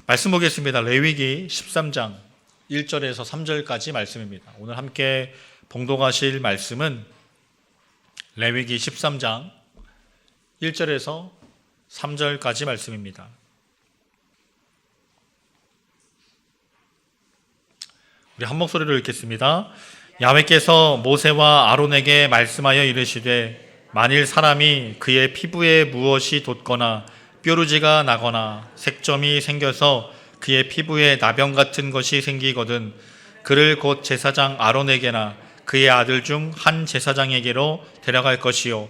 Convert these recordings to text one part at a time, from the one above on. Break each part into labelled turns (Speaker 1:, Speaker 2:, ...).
Speaker 1: 말씀 보겠습니다. 레위기 13장 1절에서 3절까지 말씀입니다. 오늘 함께 봉독하실 말씀은 레위기 13장 1절에서 3절까지 말씀입니다. 우리 한 목소리로 읽겠습니다. 야훼께서 모세와 아론에게 말씀하여 이르시되 만일 사람이 그의 피부에 무엇이 돋거나 뾰루지가 나거나 색점이 생겨서 그의 피부에 나병 같은 것이 생기거든 그를 곧 제사장 아론에게나 그의 아들 중 한 제사장에게로 데려갈 것이요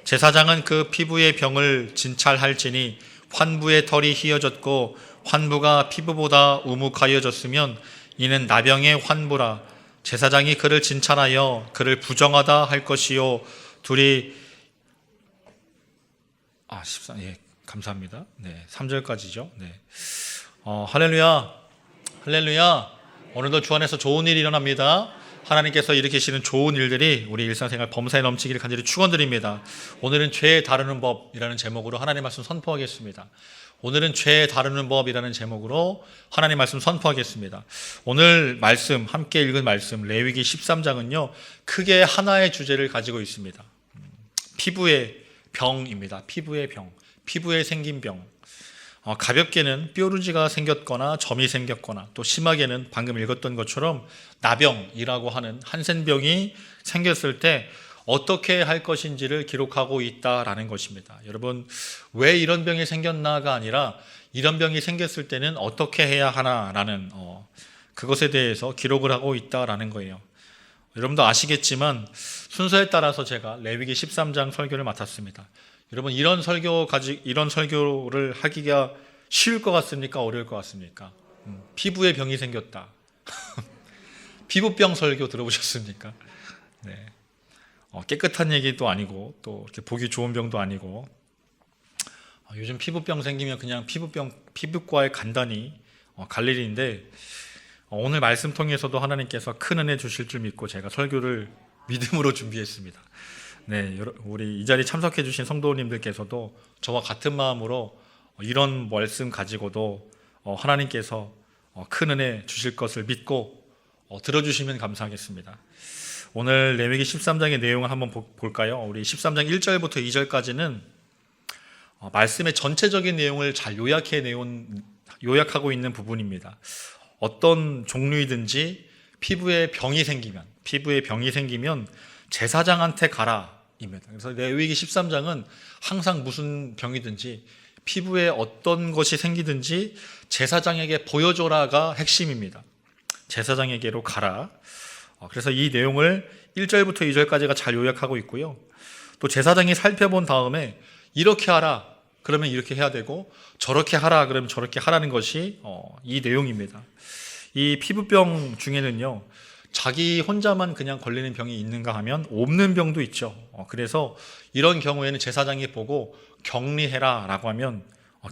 Speaker 1: 제사장은 그 피부의 병을 진찰할지니 환부의 털이 휘어졌고 환부가 피부보다 우묵하여졌으면 이는 나병의 환부라. 제사장이 그를 진찰하여 그를 부정하다 할 것이요 둘이 14, 예, 감사합니다. 네, 3절까지죠. 네. 할렐루야. 할렐루야. 오늘도 주 안에서 좋은 일이 일어납니다. 하나님께서 일으키시는 좋은 일들이 우리 일상생활 범사에 넘치기를 간절히 축원드립니다. 오늘은 죄 다루는 법이라는 제목으로 하나님 말씀 선포하겠습니다. 오늘은 죄 다루는 법이라는 제목으로 하나님 말씀 선포하겠습니다. 오늘 말씀, 함께 읽은 말씀 레위기 13장은요 크게 하나의 주제를 가지고 있습니다. 피부의 병입니다. 피부의 병, 피부에 생긴 병. 가볍게는 뾰루지가 생겼거나 점이 생겼거나 또 심하게는 방금 읽었던 것처럼 나병이라고 하는 한센병이 생겼을 때 어떻게 할 것인지를 기록하고 있다라는 것입니다. 여러분, 왜 이런 병이 생겼나가 아니라 이런 병이 생겼을 때는 어떻게 해야 하나라는 그것에 대해서 기록을 하고 있다라는 거예요. 여러분도 아시겠지만 순서에 따라서 제가 레위기 13장 설교를 맡았습니다. 여러분, 이런 설교를 하기가 쉬울 것 같습니까? 어려울 것 같습니까? 피부에 병이 생겼다. 피부병 설교 들어보셨습니까? 네. 깨끗한 얘기도 아니고 또 이렇게 보기 좋은 병도 아니고 요즘 피부병 생기면 그냥 피부과에 간단히 갈 일인데 오늘 말씀 통해서도 하나님께서 큰 은혜 주실 줄 믿고 제가 설교를 믿음으로 준비했습니다. 네, 우리 이 자리에 참석해 주신 성도님들께서도 저와 같은 마음으로 이런 말씀 가지고도 하나님께서 큰 은혜 주실 것을 믿고 들어주시면 감사하겠습니다. 오늘 레위기 13장의 내용을 한번 볼까요? 우리 13장 1절부터 2절까지는 말씀의 전체적인 내용을 잘 요약하고 있는 부분입니다. 어떤 종류이든지 피부에 병이 생기면 제사장한테 가라입니다. 그래서 레위기 13장은 항상 무슨 병이든지 피부에 어떤 것이 생기든지 제사장에게 보여줘라가 핵심입니다. 제사장에게로 가라. 그래서 이 내용을 1절부터 2절까지가 잘 요약하고 있고요. 또 제사장이 살펴본 다음에 이렇게 하라 그러면 이렇게 해야 되고 저렇게 하라 그러면 저렇게 하라는 것이 이 내용입니다. 이 피부병 중에는요 자기 혼자만 그냥 걸리는 병이 있는가 하면 없는 병도 있죠. 그래서 이런 경우에는 제사장이 보고 격리해라 라고 하면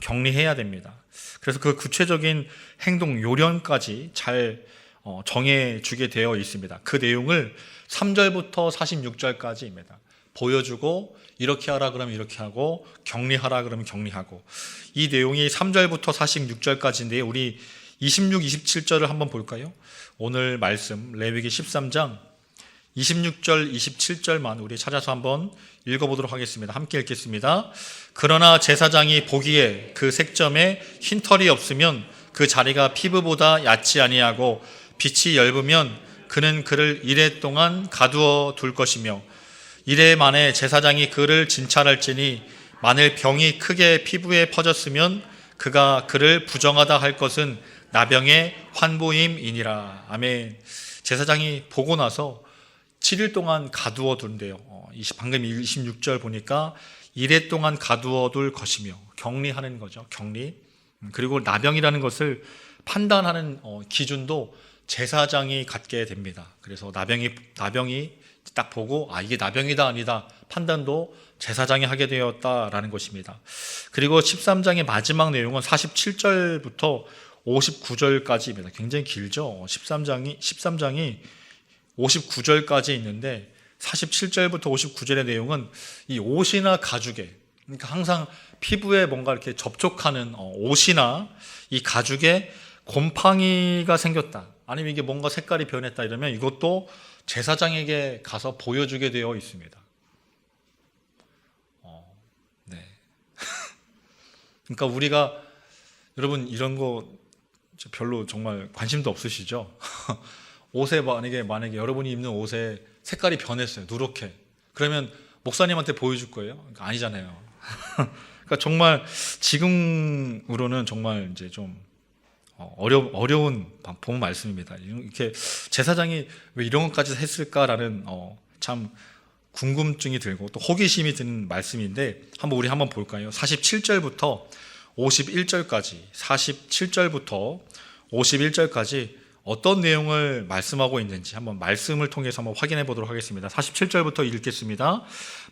Speaker 1: 격리해야 됩니다. 그래서 그 구체적인 행동 요령까지 잘 정해주게 되어 있습니다. 그 내용을 3절부터 46절까지입니다. 보여주고 이렇게 하라 그러면 이렇게 하고 격리하라 그러면 격리하고 이 내용이 3절부터 46절까지인데 우리 26, 27절을 한번 볼까요? 오늘 말씀 레위기 13장 26절, 27절만 우리 찾아서 한번 읽어보도록 하겠습니다. 함께 읽겠습니다. 그러나 제사장이 보기에 그 색점에 흰 털이 없으면 그 자리가 피부보다 얕지 아니하고 빛이 엷으면 그는 그를 이레 동안 가두어 둘 것이며 이레 만에 제사장이 그를 진찰할지니 만일 병이 크게 피부에 퍼졌으면 그가 그를 부정하다 할 것은 나병의 환부임이니라. 아멘. 제사장이 보고 나서 7일 동안 가두어 둔대요. 방금 26절 보니까 이레 동안 가두어 둘 것이며 격리하는 거죠. 격리. 그리고 나병이라는 것을 판단하는 기준도 제사장이 갖게 됩니다. 그래서 나병이 딱 보고 이게 나병이다 아니다 판단도 제사장이 하게 되었다라는 것입니다. 그리고 13장의 마지막 내용은 47절부터 59절까지입니다. 굉장히 길죠. 13장이 59절까지 있는데 47절부터 59절의 내용은 이 옷이나 가죽에 그러니까 항상 피부에 뭔가 이렇게 접촉하는 옷이나 이 가죽에 곰팡이가 생겼다, 아니면 이게 뭔가 색깔이 변했다 이러면 이것도 제사장에게 가서 보여주게 되어 있습니다. 네. 그러니까 우리가, 여러분 이런 거 별로 정말 관심도 없으시죠? 옷에 만약에 여러분이 입는 옷에 색깔이 변했어요. 누렇게. 그러면 목사님한테 보여줄 거예요? 그러니까 아니잖아요. 그러니까 정말 지금으로는 정말 이제 좀 어려운 본 말씀입니다. 이렇게 제사장이 왜 이런 것까지 했을까라는 참 궁금증이 들고 또 호기심이 드는 말씀인데 우리 한번 볼까요? 47절부터 51절까지, 47절부터 51절까지 어떤 내용을 말씀하고 있는지 한번 말씀을 통해서 한번 확인해 보도록 하겠습니다. 47절부터 읽겠습니다.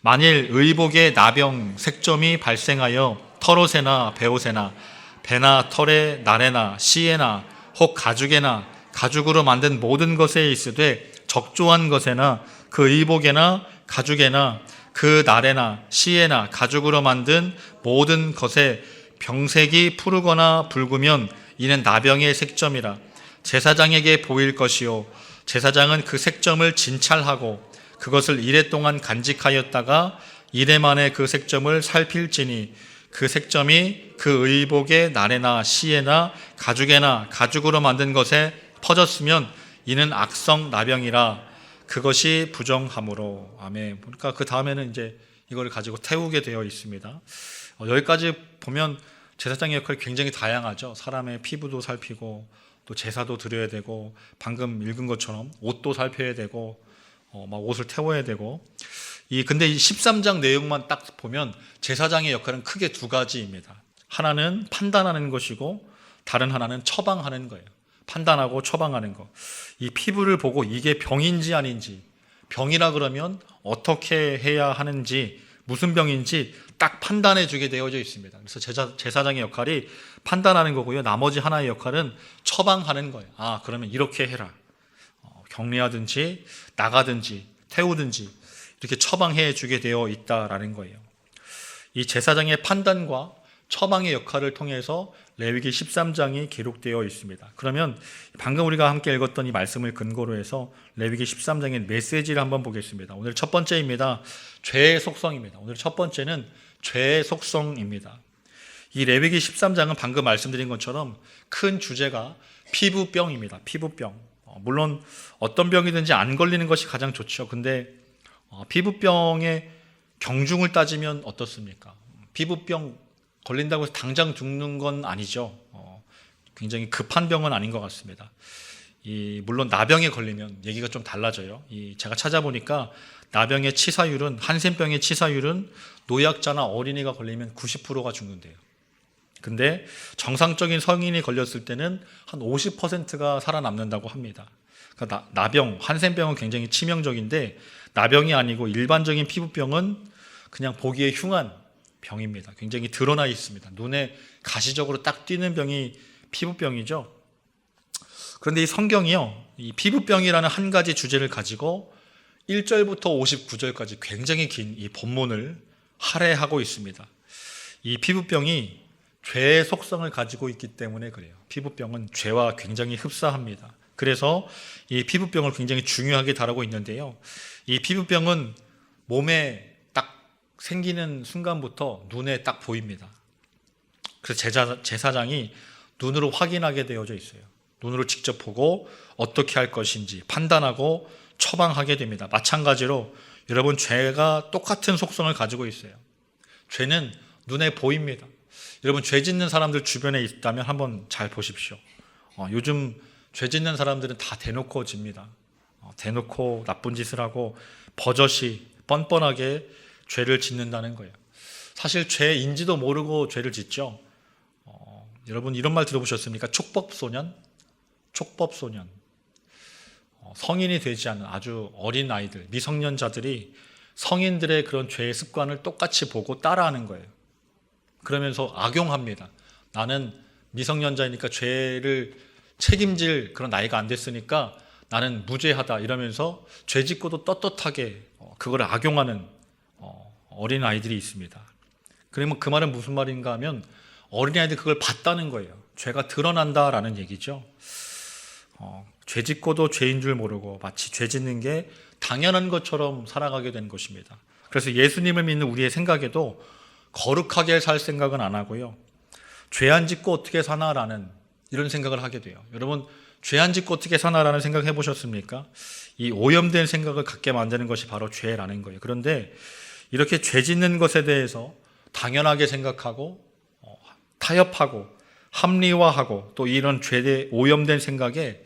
Speaker 1: 만일 의복에 나병, 색점이 발생하여 털옷에나 베옷에나 배나 털에 나래나 씨에나 혹 가죽에나 가죽으로 만든 모든 것에 있으되 적조한 것에나 그 의복에나 가죽에나 그 나래나 씨에나 가죽으로 만든 모든 것에 병색이 푸르거나 붉으면 이는 나병의 색점이라 제사장에게 보일 것이요 제사장은 그 색점을 진찰하고 그것을 이레 동안 간직하였다가 이레 만에 그 색점을 살필지니 그 색점이 그 의복의 나래나 씨에나 가죽에나 가죽으로 만든 것에 퍼졌으면 이는 악성 나병이라 그것이 부정함으로. 아멘. 그러니까 그 다음에는 이제 이걸 가지고 태우게 되어 있습니다. 여기까지 보면 제사장의 역할이 굉장히 다양하죠. 사람의 피부도 살피고 또 제사도 드려야 되고 방금 읽은 것처럼 옷도 살펴야 되고 막 옷을 태워야 되고. 근데 이 13장 내용만 딱 보면 제사장의 역할은 크게 두 가지입니다. 하나는 판단하는 것이고 다른 하나는 처방하는 거예요. 판단하고 처방하는 거. 이 피부를 보고 이게 병인지 아닌지, 병이라 그러면 어떻게 해야 하는지, 무슨 병인지 딱 판단해 주게 되어져 있습니다. 그래서 제사장의 역할이 판단하는 거고요. 나머지 하나의 역할은 처방하는 거예요. 그러면 이렇게 해라. 격리하든지 나가든지 태우든지 이렇게 처방해 주게 되어 있다라는 거예요. 이 제사장의 판단과 처방의 역할을 통해서 레위기 13장이 기록되어 있습니다. 그러면 방금 우리가 함께 읽었던 이 말씀을 근거로 해서 레위기 13장의 메시지를 한번 보겠습니다. 오늘 첫 번째입니다. 죄의 속성입니다. 오늘 첫 번째는 죄의 속성입니다. 이 레위기 13장은 방금 말씀드린 것처럼 큰 주제가 피부병입니다. 피부병. 물론 어떤 병이든지 안 걸리는 것이 가장 좋죠. 근데 피부병의 경중을 따지면 어떻습니까? 피부병 걸린다고 해서 당장 죽는 건 아니죠. 굉장히 급한 병은 아닌 것 같습니다. 물론 나병에 걸리면 얘기가 좀 달라져요. 제가 찾아보니까 나병의 치사율은, 한센병의 치사율은 노약자나 어린이가 걸리면 90%가 죽는데요. 근데 정상적인 성인이 걸렸을 때는 한 50%가 살아남는다고 합니다. 그러니까 나병, 한센병은 굉장히 치명적인데 나병이 아니고 일반적인 피부병은 그냥 보기에 흉한 병입니다. 굉장히 드러나 있습니다. 눈에 가시적으로 딱 띄는 병이 피부병이죠. 그런데 이 성경이요, 이 피부병이라는 한 가지 주제를 가지고 1절부터 59절까지 굉장히 긴 이 본문을 할애하고 있습니다. 이 피부병이 죄의 속성을 가지고 있기 때문에 그래요. 피부병은 죄와 굉장히 흡사합니다. 그래서 이 피부병을 굉장히 중요하게 다루고 있는데요. 이 피부병은 몸에 딱 생기는 순간부터 눈에 딱 보입니다. 그래서 제사장이 눈으로 확인하게 되어져 있어요. 눈으로 직접 보고 어떻게 할 것인지 판단하고 처방하게 됩니다. 마찬가지로 여러분, 죄가 똑같은 속성을 가지고 있어요. 죄는 눈에 보입니다. 여러분, 죄 짓는 사람들 주변에 있다면 한번 잘 보십시오. 요즘 죄 짓는 사람들은 다 대놓고 집니다. 대놓고 나쁜 짓을 하고 버젓이 뻔뻔하게 죄를 짓는다는 거예요. 사실 죄인지도 모르고 죄를 짓죠. 여러분, 이런 말 들어보셨습니까? 촉법소년? 촉법소년. 성인이 되지 않은 아주 어린 아이들, 미성년자들이 성인들의 그런 죄의 습관을 똑같이 보고 따라하는 거예요. 그러면서 악용합니다. 나는 미성년자이니까 죄를 책임질 그런 나이가 안 됐으니까 나는 무죄하다 이러면서 죄 짓고도 떳떳하게 그걸 악용하는 어린 아이들이 있습니다. 그러면 그 말은 무슨 말인가 하면 어린아이들 그걸 봤다는 거예요. 죄가 드러난다라는 얘기죠. 죄 짓고도 죄인 줄 모르고 마치 죄 짓는 게 당연한 것처럼 살아가게 된 것입니다. 그래서 예수님을 믿는 우리의 생각에도 거룩하게 살 생각은 안 하고요. 죄 안 짓고 어떻게 사나라는 이런 생각을 하게 돼요. 여러분, 죄 안 짓고 어떻게 사나라는 생각 해보셨습니까? 이 오염된 생각을 갖게 만드는 것이 바로 죄라는 거예요. 그런데 이렇게 죄 짓는 것에 대해서 당연하게 생각하고 타협하고 합리화하고 또 이런 죄에 오염된 생각에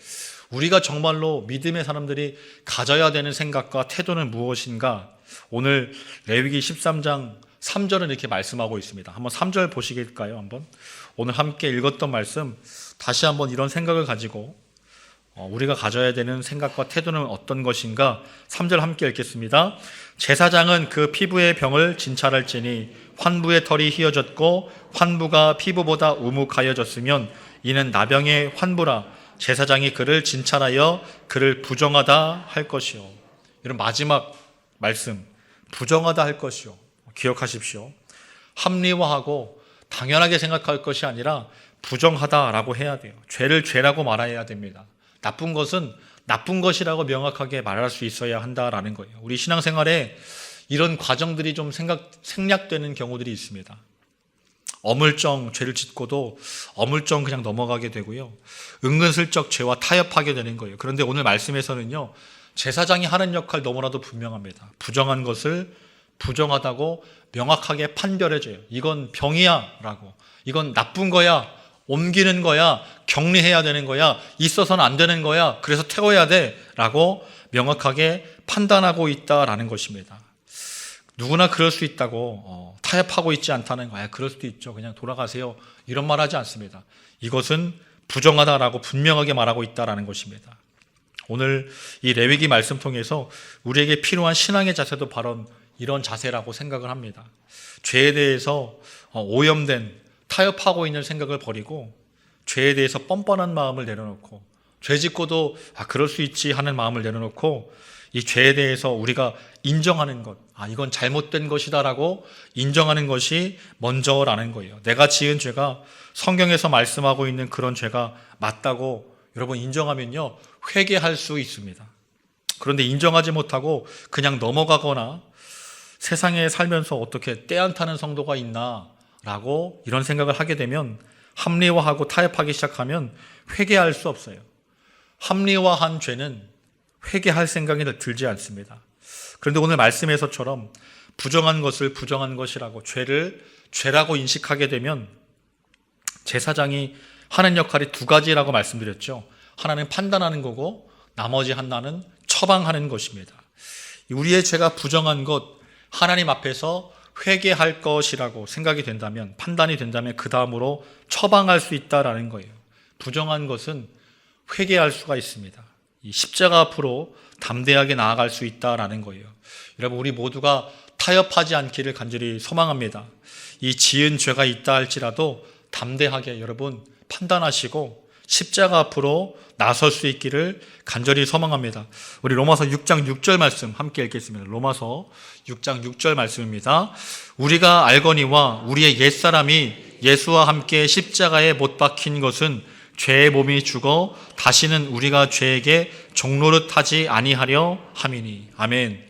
Speaker 1: 우리가 정말로 믿음의 사람들이 가져야 되는 생각과 태도는 무엇인가? 오늘 레위기 13장 3절은 이렇게 말씀하고 있습니다. 한번 3절 보시겠까요? 한번 오늘 함께 읽었던 말씀 다시 한번 이런 생각을 가지고 우리가 가져야 되는 생각과 태도는 어떤 것인가? 3절 함께 읽겠습니다. 제사장은 그 피부의 병을 진찰할지니 환부의 털이 휘어졌고 환부가 피부보다 우묵하여졌으면 이는 나병의 환부라. 제사장이 그를 진찰하여 그를 부정하다 할 것이요. 이런 마지막 말씀, 부정하다 할 것이요. 기억하십시오. 합리화하고 당연하게 생각할 것이 아니라 부정하다라고 해야 돼요. 죄를 죄라고 말해야 됩니다. 나쁜 것은 나쁜 것이라고 명확하게 말할 수 있어야 한다라는 거예요. 우리 신앙생활에 이런 과정들이 좀 생략되는 경우들이 있습니다. 어물쩡 죄를 짓고도 어물쩡 그냥 넘어가게 되고요. 은근슬쩍 죄와 타협하게 되는 거예요. 그런데 오늘 말씀에서는요, 제사장이 하는 역할 너무나도 분명합니다. 부정한 것을 부정하다고 명확하게 판별해줘요. 이건 병이야 라고, 이건 나쁜 거야, 옮기는 거야, 격리해야 되는 거야, 있어서는 안 되는 거야, 그래서 태워야 돼 라고 명확하게 판단하고 있다라는 것입니다. 누구나 그럴 수 있다고 타협하고 있지 않다는 거야. 그럴 수도 있죠. 그냥 돌아가세요. 이런 말 하지 않습니다. 이것은 부정하다라고 분명하게 말하고 있다라는 것입니다. 오늘 이 레위기 말씀 통해서 우리에게 필요한 신앙의 자세도 바로 이런 자세라고 생각을 합니다. 죄에 대해서 오염된 타협하고 있는 생각을 버리고 죄에 대해서 뻔뻔한 마음을 내려놓고 죄 짓고도 그럴 수 있지 하는 마음을 내려놓고 이 죄에 대해서 우리가 인정하는 것, 이건 잘못된 것이다라고 인정하는 것이 먼저라는 거예요. 내가 지은 죄가 성경에서 말씀하고 있는 그런 죄가 맞다고 여러분 인정하면요, 회개할 수 있습니다. 그런데 인정하지 못하고 그냥 넘어가거나 세상에 살면서 어떻게 때 안 타는 성도가 있나 라고 이런 생각을 하게 되면, 합리화하고 타협하기 시작하면 회개할 수 없어요. 합리화한 죄는 회개할 생각이 들지 않습니다. 그런데 오늘 말씀에서처럼 부정한 것을 부정한 것이라고, 죄를 죄라고 인식하게 되면 제사장이 하는 역할이 두 가지라고 말씀드렸죠. 하나는 판단하는 거고 나머지 하나는 처방하는 것입니다. 우리의 죄가 부정한 것, 하나님 앞에서 회개할 것이라고 생각이 된다면, 판단이 된다면 그 다음으로 처방할 수 있다라는 거예요. 부정한 것은 회개할 수가 있습니다. 이 십자가 앞으로 담대하게 나아갈 수 있다라는 거예요. 여러분, 우리 모두가 타협하지 않기를 간절히 소망합니다. 이 지은 죄가 있다 할지라도 담대하게 여러분 판단하시고 십자가 앞으로 나설 수 있기를 간절히 소망합니다. 우리 로마서 6장 6절 말씀 함께 읽겠습니다. 로마서 6장 6절 말씀입니다. 우리가 알거니와 우리의 옛사람이 예수와 함께 십자가에 못 박힌 것은 죄의 몸이 죽어 다시는 우리가 죄에게 종노릇하지 아니하려 함이니. 아멘.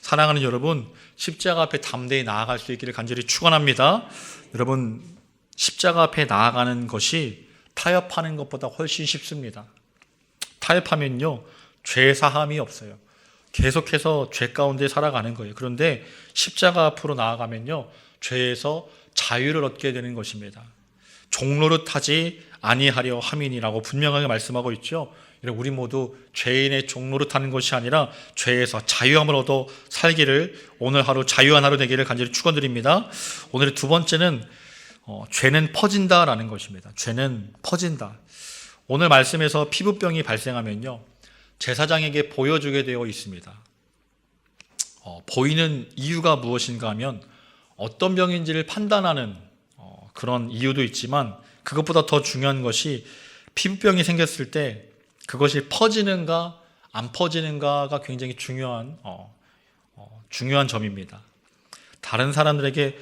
Speaker 1: 사랑하는 여러분, 십자가 앞에 담대히 나아갈 수 있기를 간절히 축원합니다. 여러분, 십자가 앞에 나아가는 것이 타협하는 것보다 훨씬 쉽습니다. 타협하면요, 죄 사함이 없어요. 계속해서 죄 가운데 살아가는 거예요. 그런데 십자가 앞으로 나아가면요, 죄에서 자유를 얻게 되는 것입니다. 종노릇하지 아니하려 함이니라고 분명하게 말씀하고 있죠. 우리 모두 죄인의 종노릇하는 것이 아니라 죄에서 자유함을 얻어 살기를, 오늘 하루 자유한 하루 되기를 간절히 축원드립니다. 오늘의 두 번째는 죄는 퍼진다라는 것입니다. 죄는 퍼진다. 오늘 말씀에서 피부병이 발생하면요, 제사장에게 보여주게 되어 있습니다. 보이는 이유가 무엇인가 하면 어떤 병인지를 판단하는 그런 이유도 있지만, 그것보다 더 중요한 것이 피부병이 생겼을 때 그것이 퍼지는가 안 퍼지는가가 굉장히 중요한 점입니다. 다른 사람들에게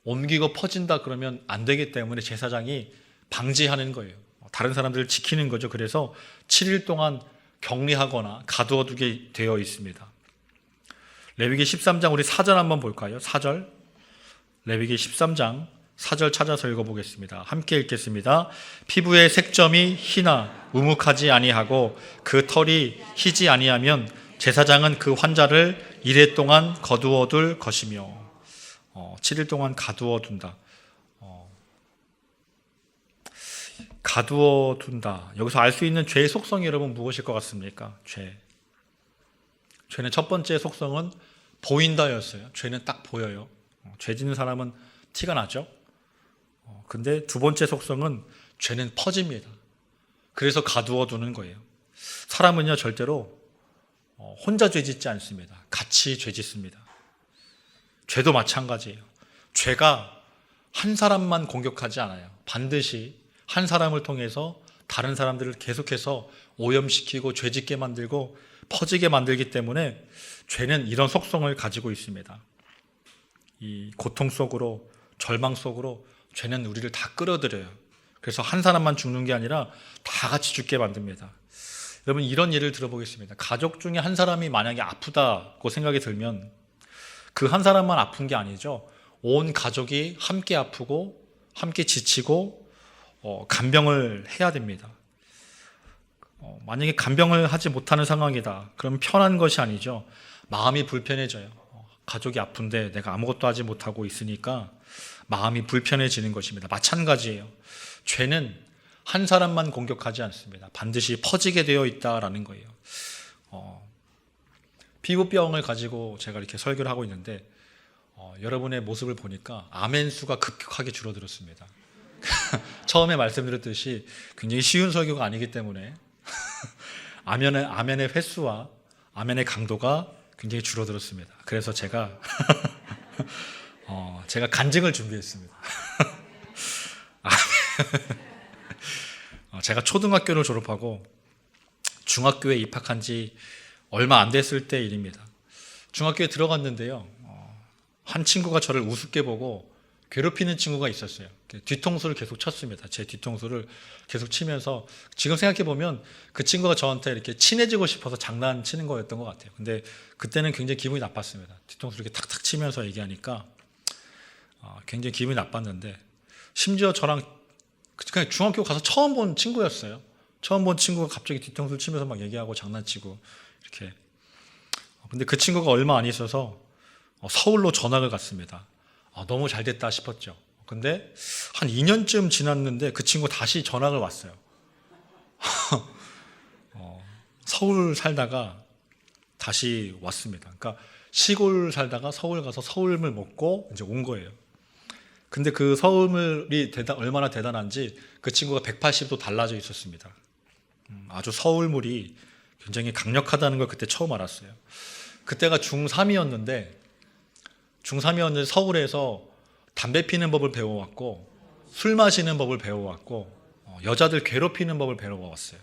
Speaker 1: 옮기고 퍼진다 그러면 안 되기 때문에 제사장이 방지하는 거예요. 다른 사람들을 지키는 거죠. 그래서 7일 동안 격리하거나 가두어두게 되어 있습니다. 레위기 13장 우리 4절 한번 볼까요? 4절. 레위기 13장 4절 찾아서 읽어보겠습니다. 함께 읽겠습니다. 피부의 색점이 희나 우묵하지 아니하고 그 털이 희지 아니하면 제사장은 그 환자를 이레 동안 거두어둘 것이며 7일 동안 가두어둔다. 가두어둔다. 여기서 알 수 있는 죄의 속성이 여러분 무엇일 것 같습니까? 죄는 첫 번째 속성은 보인다였어요. 죄는 딱 보여요. 죄 짓는 사람은 티가 나죠. 근데 두 번째 속성은 죄는 퍼집니다. 그래서 가두어두는 거예요. 사람은요 절대로 혼자 죄 짓지 않습니다. 같이 죄 짓습니다. 죄도 마찬가지예요. 죄가 한 사람만 공격하지 않아요. 반드시 한 사람을 통해서 다른 사람들을 계속해서 오염시키고 죄짓게 만들고 퍼지게 만들기 때문에 죄는 이런 속성을 가지고 있습니다. 이 고통 속으로, 절망 속으로 죄는 우리를 다 끌어들여요. 그래서 한 사람만 죽는 게 아니라 다 같이 죽게 만듭니다. 여러분 이런 예를 들어보겠습니다. 가족 중에 한 사람이 만약에 아프다고 생각이 들면 그 한 사람만 아픈 게 아니죠. 온 가족이 함께 아프고 함께 지치고 간병을 해야 됩니다. 만약에 간병을 하지 못하는 상황이다. 그럼 편한 것이 아니죠. 마음이 불편해져요. 가족이 아픈데 내가 아무것도 하지 못하고 있으니까 마음이 불편해지는 것입니다. 마찬가지예요. 죄는 한 사람만 공격하지 않습니다. 반드시 퍼지게 되어 있다라는 거예요. 피부병을 가지고 제가 이렇게 설교를 하고 있는데 여러분의 모습을 보니까 아멘 수가 급격하게 줄어들었습니다. 처음에 말씀드렸듯이 굉장히 쉬운 설교가 아니기 때문에 아멘의 횟수와 아멘의 강도가 굉장히 줄어들었습니다. 그래서 제가 간증을 준비했습니다. 제가 초등학교를 졸업하고 중학교에 입학한 지 얼마 안 됐을 때 일입니다. 중학교에 들어갔는데요. 한 친구가 저를 우습게 보고 괴롭히는 친구가 있었어요. 뒤통수를 계속 쳤습니다. 제 뒤통수를 계속 치면서 지금 생각해보면 그 친구가 저한테 이렇게 친해지고 싶어서 장난치는 거였던 것 같아요. 근데 그때는 굉장히 기분이 나빴습니다. 뒤통수를 이렇게 탁탁 치면서 얘기하니까 굉장히 기분이 나빴는데 심지어 저랑 그냥 중학교 가서 처음 본 친구였어요. 처음 본 친구가 갑자기 뒤통수를 치면서 막 얘기하고 장난치고 이렇게. 근데 그 친구가 얼마 안 있어서 서울로 전학을 갔습니다. 너무 잘 됐다 싶었죠. 근데 한 2년쯤 지났는데 그 친구 다시 전학을 왔어요. 서울 살다가 다시 왔습니다. 그러니까 시골 살다가 서울 가서 서울물 먹고 이제 온 거예요. 근데 그 서울물이 얼마나 대단한지 그 친구가 180도 달라져 있었습니다. 아주 서울물이 굉장히 강력하다는 걸 그때 처음 알았어요. 그때가 중3이었는데 서울에서 담배 피는 법을 배워왔고 술 마시는 법을 배워왔고 여자들 괴롭히는 법을 배워왔어요.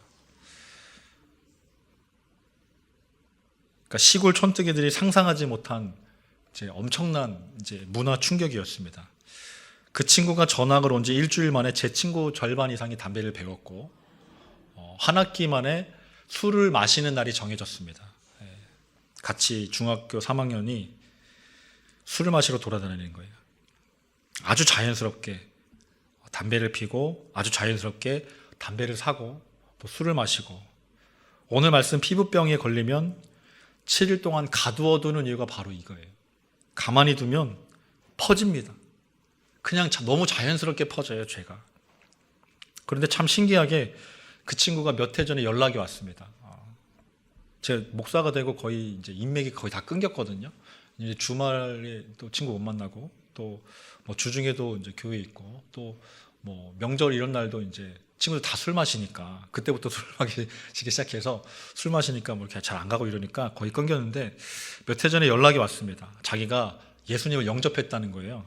Speaker 1: 그러니까 시골 촌뜨기들이 상상하지 못한 엄청난 문화 충격이었습니다. 그 친구가 전학을 온 지 일주일 만에 제 친구 절반 이상이 담배를 배웠고 한 학기 만에 술을 마시는 날이 정해졌습니다. 같이 중학교 3학년이 술을 마시러 돌아다니는 거예요. 아주 자연스럽게 담배를 피고 아주 자연스럽게 담배를 사고 또 술을 마시고 오늘 말씀 피부병에 걸리면 7일 동안 가두어두는 이유가 바로 이거예요. 가만히 두면 퍼집니다. 그냥 너무 자연스럽게 퍼져요, 죄가. 그런데 참 신기하게 그 친구가 몇 해 전에 연락이 왔습니다. 제가 목사가 되고 거의 이제 인맥이 거의 다 끊겼거든요. 이제 주말에 또 친구 못 만나고 또 뭐 주중에도 이제 교회 있고 또 뭐 명절 이런 날도 이제 친구들 다 술 마시니까 그때부터 술 마시기 시작해서 술 마시니까 뭐 이렇게 잘 안 가고 이러니까 거의 끊겼는데 몇 해 전에 연락이 왔습니다. 자기가 예수님을 영접했다는 거예요.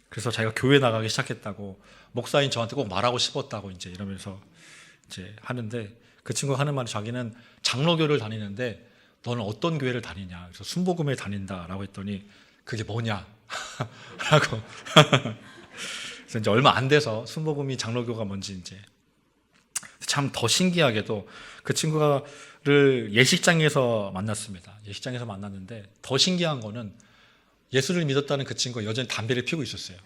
Speaker 1: 그래서 자기가 교회 나가기 시작했다고 목사인 저한테 꼭 말하고 싶었다고 이제 이러면서 이제 하는데 그 친구가 하는 말이 자기는 장로교를 다니는데 너는 어떤 교회를 다니냐? 그래서 순복음에 다닌다라고 했더니 그게 뭐냐? 라고. 그래서 이제 얼마 안 돼서 순복음이 장로교가 뭔지 이제 참 더 신기하게도 그 친구를 예식장에서 만났습니다. 예식장에서 만났는데 더 신기한 거는 예수를 믿었다는 그 친구가 여전히 담배를 피우고 있었어요.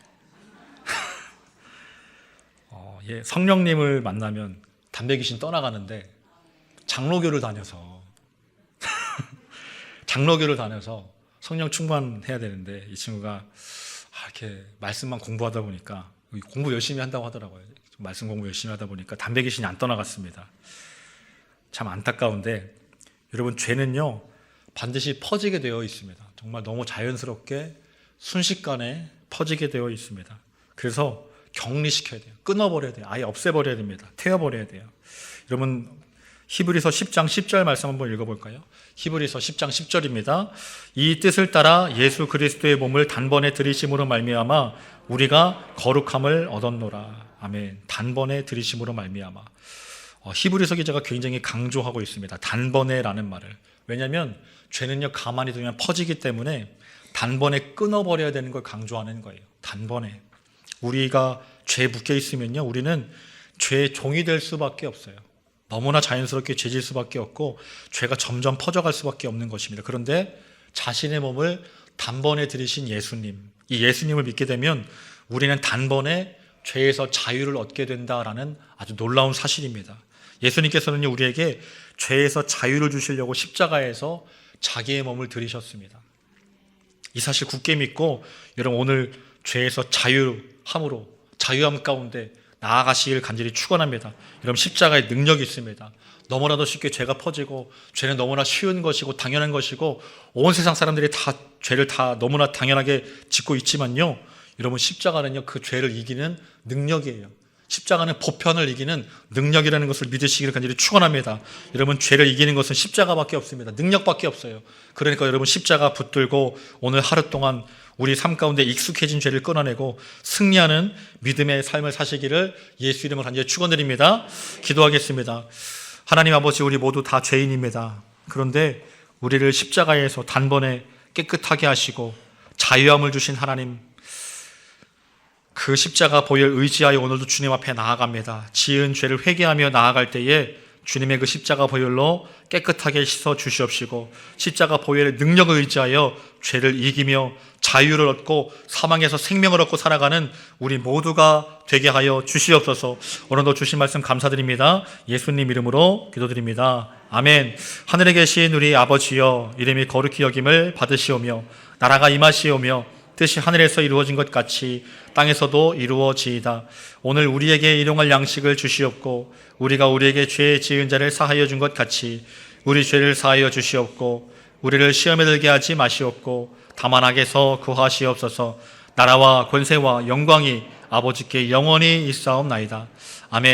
Speaker 1: 성령님을 만나면 담배 귀신 떠나가는데 장로교를 다녀서 성령 충만해야 되는데 이 친구가 이렇게 말씀만 공부하다 보니까 공부 열심히 한다고 하더라고요. 말씀 공부 열심히 하다 보니까 담배 귀신이 안 떠나갔습니다. 참 안타까운데 여러분, 죄는요 반드시 퍼지게 되어 있습니다. 정말 너무 자연스럽게 순식간에 퍼지게 되어 있습니다. 그래서 격리시켜야 돼요. 끊어버려야 돼요. 아예 없애버려야 됩니다. 태워버려야 돼요. 여러분, 히브리서 10장 10절 말씀 한번 읽어볼까요? 히브리서 10장 10절입니다. 이 뜻을 따라 예수 그리스도의 몸을 단번에 들이심으로 말미암아 우리가 거룩함을 얻었노라. 아멘. 단번에 들이심으로 말미암아. 히브리서 기자가 굉장히 강조하고 있습니다. 단번에라는 말을. 왜냐하면 죄는요 가만히 두면 퍼지기 때문에 단번에 끊어버려야 되는 걸 강조하는 거예요. 단번에. 우리가 죄에 묶여 있으면요 우리는 죄의 종이 될 수밖에 없어요. 너무나 자연스럽게 죄질 수밖에 없고 죄가 점점 퍼져갈 수밖에 없는 것입니다. 그런데 자신의 몸을 단번에 들이신 예수님, 이 예수님을 믿게 되면 우리는 단번에 죄에서 자유를 얻게 된다라는 아주 놀라운 사실입니다. 예수님께서는요 우리에게 죄에서 자유를 주시려고 십자가에서 자기의 몸을 들이셨습니다. 이 사실 굳게 믿고 여러분 오늘 죄에서 자유함 가운데 나아가시길 간절히 축원합니다. 여러분, 십자가에 능력이 있습니다. 너무나도 쉽게 죄가 퍼지고 죄는 너무나 쉬운 것이고 당연한 것이고 온 세상 사람들이 다 죄를 다 너무나 당연하게 짓고 있지만요, 여러분 십자가는요 그 죄를 이기는 능력이에요. 십자가는 보편을 이기는 능력이라는 것을 믿으시기를 간절히 축원합니다. 여러분, 죄를 이기는 것은 십자가밖에 없습니다. 능력밖에 없어요. 그러니까 여러분 십자가 붙들고 오늘 하루 동안 우리 삶 가운데 익숙해진 죄를 끊어내고 승리하는 믿음의 삶을 사시기를 예수 이름으로 간절히 축원드립니다. 기도하겠습니다. 하나님 아버지, 우리 모두 다 죄인입니다. 그런데 우리를 십자가에서 단번에 깨끗하게 하시고 자유함을 주신 하나님, 그 십자가 보혈 의지하여 오늘도 주님 앞에 나아갑니다. 지은 죄를 회개하며 나아갈 때에 주님의 그 십자가 보혈로 깨끗하게 씻어 주시옵시고 십자가 보혈의 능력을 의지하여 죄를 이기며 자유를 얻고 사망에서 생명을 얻고 살아가는 우리 모두가 되게 하여 주시옵소서. 오늘도 주신 말씀 감사드립니다. 예수님 이름으로 기도드립니다. 아멘. 하늘에 계신 우리 아버지여, 이름이 거룩히 여김을 받으시오며 나라가 임하시오며 뜻이 하늘에서 이루어진 것 같이 땅에서도 이루어지이다. 오늘 우리에게 일용할 양식을 주시옵고 우리가 우리에게 죄 지은 자를 사하여 준 것 같이 우리 죄를 사하여 주시옵고 우리를 시험에 들게 하지 마시옵고 다만 악에서 구하시옵소서. 나라와 권세와 영광이 아버지께 영원히 있사옵나이다. 아멘.